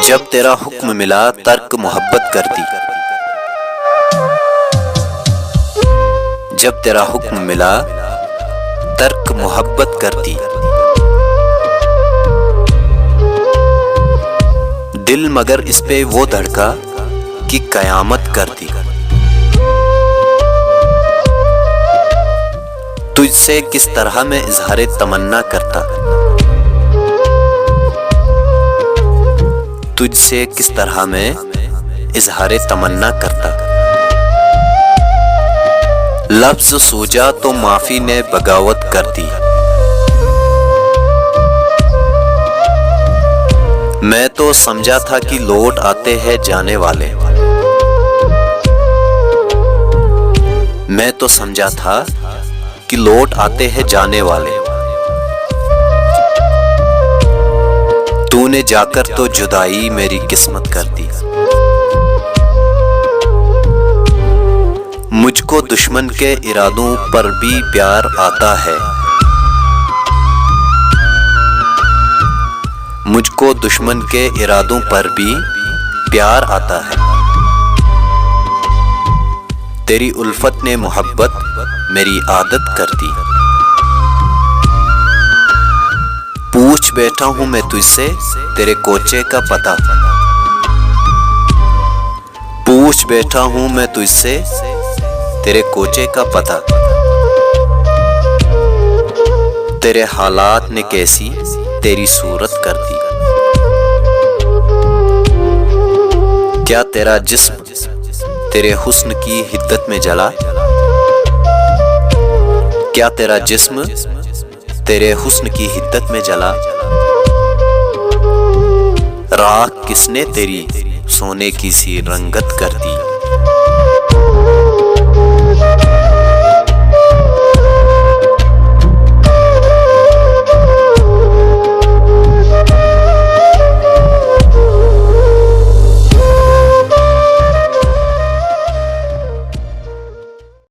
जब तेरा हुक्म मिला तर्क मोहब्बत कर दी। जब तेरा हुक्म मिला तर्क मोहब्बत कर दी। दिल मगर इस पे वो धड़का कि कयामत कर दी। तुझसे किस तरह मैं इजहारे तमन्ना करता, तुझसे किस तरह मैं इजहारे तमन्ना करता। लफ्ज सूझा तो माफी ने बगावत कर दी। मैं तो समझा था कि लौट आते हैं जाने वाले। मैं तो समझा था कि लौट आते हैं जाने वाले। तूने जाकर तो जुदाई मेरी किस्मत कर दी। मुझको दुश्मन के इरादों पर भी प्यार आता है। मुझको दुश्मन के इरादों पर भी प्यार आता है। तेरी उल्फत ने मोहब्बत मेरी आदत कर दी। पूछ बैठा हूं मैं तुझसे तेरे कोचे का पता। पूछ बैठा हूं मैं तुझसे तेरे कोचे का पता। तेरे हालात ने कैसी तेरी सूरत कर दी। क्या तेरा जिस्म तेरे हुस्न की हिद्दत में जला। क्या तेरा जिस्म तेरे हुस्न की हिद्दत में जला। राख किसने तेरी सोने की सी रंगत कर दी।